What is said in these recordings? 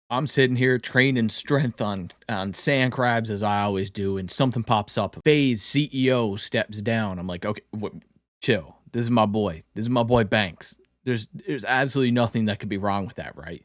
I'm sitting here training strength on sand crabs as I always do, and something pops up. FaZe CEO steps down. I'm like, okay, chill. This is my boy. This is my boy Banks. There's absolutely nothing that could be wrong with that, right?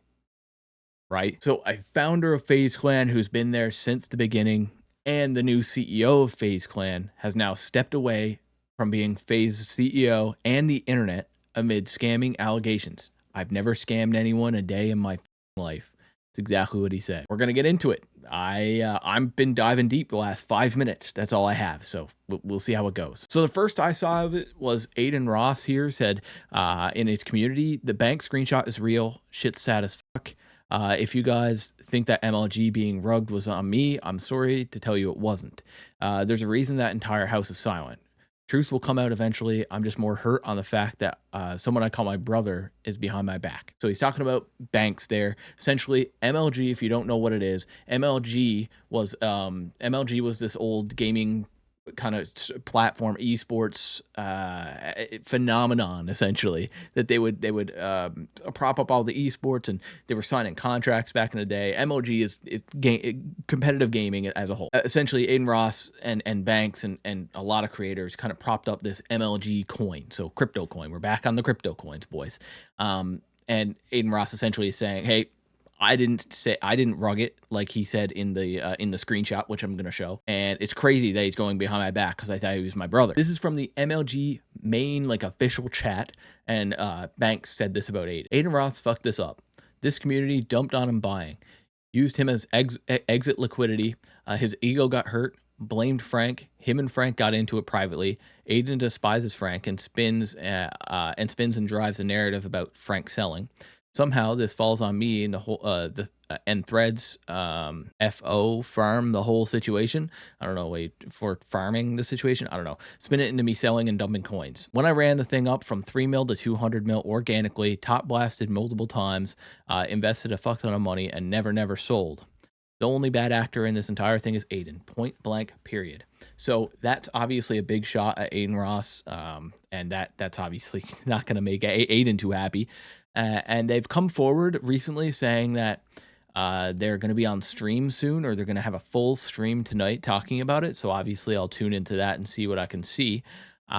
Right. So a founder of FaZe Clan who's been there since the beginning, and the new CEO of FaZe Clan has now stepped away from being FaZe CEO and the internet amid scamming allegations. I've never scammed anyone a day in my life. It's exactly what he said. We're gonna get into it. I've been diving deep the last 5 minutes. That's all I have. So we'll see how it goes. So the first I saw of it was Adin Ross here said in his community, the bank screenshot is real. Shit's sad as fuck. If you guys think that MLG being rugged was on me, I'm sorry to tell you it wasn't. There's a reason that entire house is silent. Truth will come out eventually. I'm just more hurt on the fact that someone I call my brother is behind my back. So he's talking about banks there. Essentially, MLG, if you don't know what it is, MLG was this old gaming kind of platform, esports phenomenon, essentially, that they would prop up all the esports, and they were signing contracts back in the day. MLG is competitive gaming as a whole. Essentially, Adin Ross and Banks and a lot of creators kind of propped up this MLG coin, so crypto coin. We're back on the crypto coins, boys. And Adin Ross essentially is saying, hey, I didn't rug it like he said in the screenshot, which I'm gonna show. And it's crazy that he's going behind my back because I thought he was my brother. This is from the MLG main official chat, and Banks said this about Adin. Adin Ross fucked this up. This community dumped on him buying, used him as exit liquidity. His ego got hurt. Blamed Frank. Him and Frank got into it privately. Adin despises Frank and spins and drives a narrative about Frank selling. Somehow this falls on me and the whole and Threads FO farm the whole situation. I don't know, wait, for farming the situation. I don't know. Spin it into me selling and dumping coins. When I ran the thing up from 3 mil to 200 mil organically, top blasted multiple times, invested a fuck ton of money and never sold. The only bad actor in this entire thing is Adin. Point blank, period. So that's obviously a big shot at Adin Ross, and that's obviously not going to make Adin too happy. And they've come forward recently saying that they're going to be on stream soon, or they're going to have a full stream tonight talking about it. So obviously I'll tune into that and see what I can see. But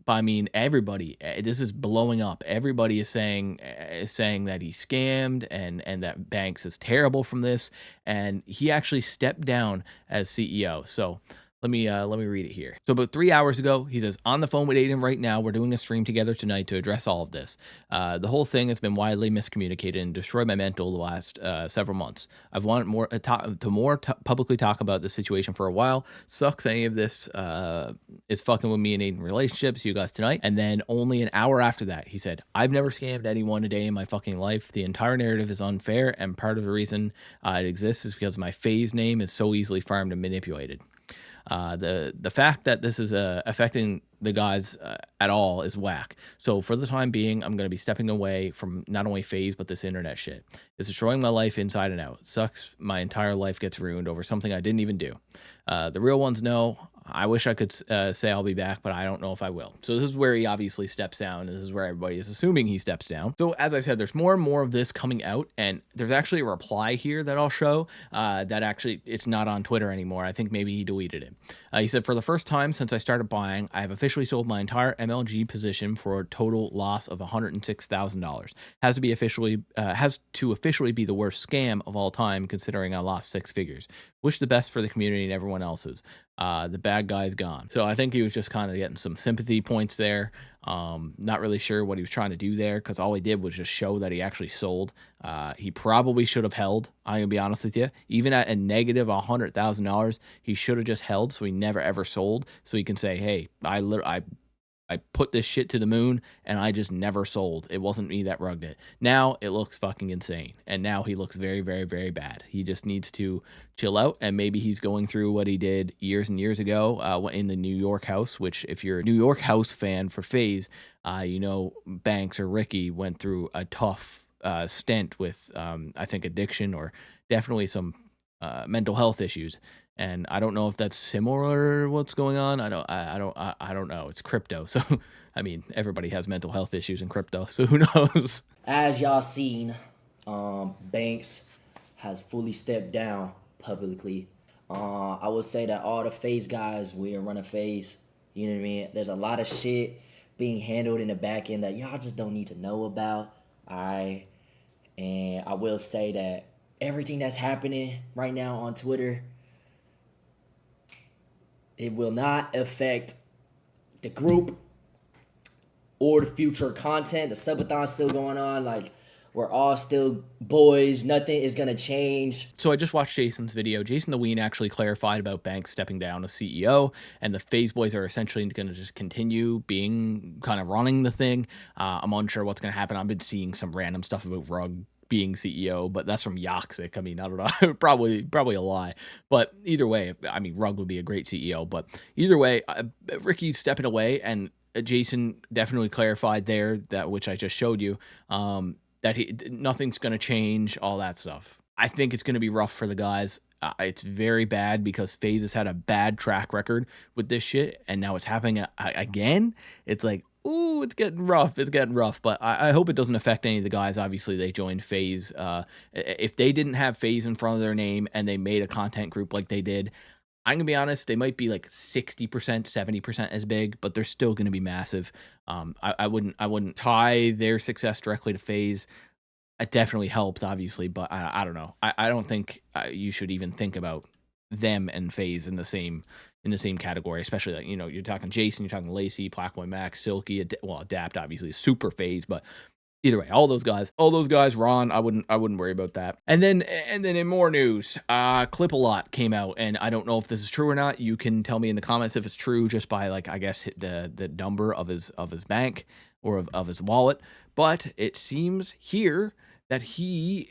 I mean, everybody, this is blowing up. Everybody is saying that he scammed and that Banks is terrible from this. And he actually stepped down as CEO. So let me read it here. So about 3 hours ago, he says, on the phone with Adin right now. We're doing a stream together tonight to address all of this. The whole thing has been widely miscommunicated and destroyed my mental the last several months. I've wanted more publicly talk about the situation for a while. Sucks any of this is fucking with me and Adin relationships. You guys tonight. And then only an hour after that, he said, I've never scammed anyone a day in my fucking life. The entire narrative is unfair, and part of the reason it exists is because my FaZe name is so easily farmed and manipulated. The fact that this is affecting the guys at all is whack. So for the time being, I'm going to be stepping away from not only FaZe, but this internet shit. It's destroying my life inside and out. It sucks. My entire life gets ruined over something I didn't even do. The real ones know. I wish I could say I'll be back, but I don't know if I will. So this is where he obviously steps down. And this is where everybody is assuming he steps down. So as I said, there's more and more of this coming out, and there's actually a reply here that I'll show that actually it's not on Twitter anymore. I think maybe he deleted it. He said, for the first time since I started buying, I have officially sold my entire MLG position for a total loss of $106,000. Has to officially be the worst scam of all time, considering I lost 6 figures. Wish the best for the community and everyone else's. The bad guy's gone. So I think he was just kind of getting some sympathy points there. Not really sure what he was trying to do there, because all he did was just show that he actually sold. He probably should have held. I'm gonna be honest with you. Even at a negative $100,000, he should have just held, so he never ever sold. So he can say, "Hey, I put this shit to the moon and I just never sold. It wasn't me that rugged it." Now it looks fucking insane. And now he looks very, very, very bad. He just needs to chill out, and maybe he's going through what he did years and years ago in the New York house, which if you're a New York house fan for FaZe, you know Banks or Ricky went through a tough stint with, I think, addiction or definitely some mental health issues. And I don't know if that's similar what's going on. I don't know. It's crypto. So, I mean, everybody has mental health issues in crypto. So who knows? As y'all seen, Banks has fully stepped down publicly. I would say that all the FaZe guys, we are running FaZe. You know what I mean? There's a lot of shit being handled in the back end that y'all just don't need to know about. All right. And I will say that everything that's happening right now on Twitter, it will not affect the group or the future content. The subathon's still going on. Like, we're all still boys. Nothing is going to change. So I just watched Jason's video. Jason the Ween actually clarified about Banks stepping down as CEO, and the FaZe boys are essentially going to just continue being kind of running the thing. I'm unsure what's going to happen. I've been seeing some random stuff about Rug being CEO, but that's from Yoxic. I mean, I don't know, probably a lie. But either way, I mean, Rug would be a great CEO. But either way, Ricky's stepping away, and Jason definitely clarified there that which I just showed you. That nothing's going to change, all that stuff. I think it's going to be rough for the guys. It's very bad because FaZe has had a bad track record with this shit, and now it's happening again. It's like, ooh, it's getting rough. It's getting rough, but I hope it doesn't affect any of the guys. Obviously, they joined FaZe. If they didn't have FaZe in front of their name and they made a content group like they did, I'm going to be honest, they might be like 60%, 70% as big, but they're still going to be massive. I wouldn't tie their success directly to FaZe. It definitely helped, obviously, but I don't know. I don't think you should even think about them and FaZe in the same category, especially like, you're talking Jason, you're talking Lacey, Blackboy Max, Silky, Adapt, obviously, super FaZe, but either way, all those guys, Ron, I wouldn't worry about that. And then in more news, Clip a Lot came out, and I don't know if this is true or not. You can tell me in the comments if it's true just by, like, I guess the number of his bank or of his wallet. But it seems here that he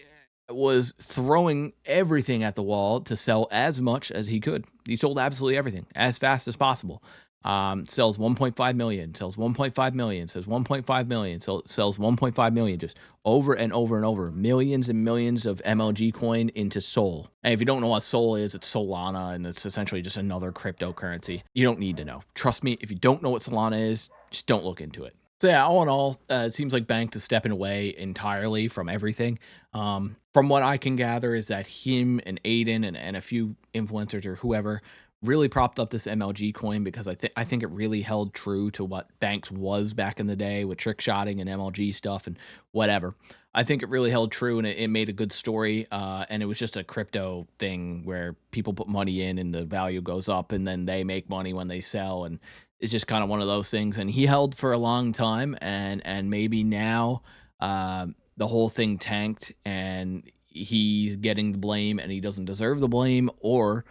was throwing everything at the wall to sell as much as he could. He sold absolutely everything as fast as possible. Sells 1.5 million, sells 1.5 million, says 1.5 million, sells 1.5 million, just over and over and over. Millions and millions of MLG coin into Sol. And if you don't know what Sol is, it's Solana, and it's essentially just another cryptocurrency. You don't need to know. Trust me, if you don't know what Solana is, just don't look into it. So yeah, all in all, it seems like Banks is stepping away entirely from everything. From what I can gather is that him and Adin and a few influencers or whoever really propped up this MLG coin, because I think it really held true to what Banks was back in the day with trick shotting and MLG stuff and whatever. I think it really held true, and it made a good story, and it was just a crypto thing where people put money in and the value goes up, and then they make money when they sell, and it's just kind of one of those things. And he held for a long time, and maybe now the whole thing tanked, and he's getting the blame, and he doesn't deserve the blame, or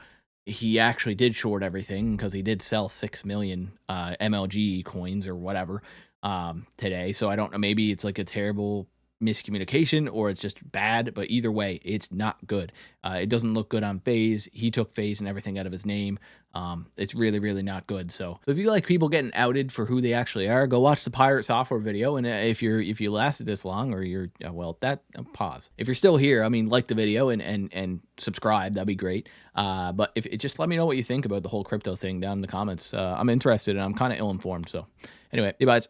he actually did short everything because he did sell 6 million MLG coins or whatever today. So I don't know. Maybe it's like a terrible miscommunication or it's just bad, but either way, it's not good. It doesn't look good on FaZe. He took FaZe and everything out of his name. It's really, really not good. So if you like people getting outed for who they actually are, go watch the Pirate Software video. And if you lasted this long, or you're pause. If you're still here, I mean, like the video and subscribe. That'd be great. But if just let me know what you think about the whole crypto thing down in the comments. I'm interested, and I'm kind of ill-informed. So anyway, bye.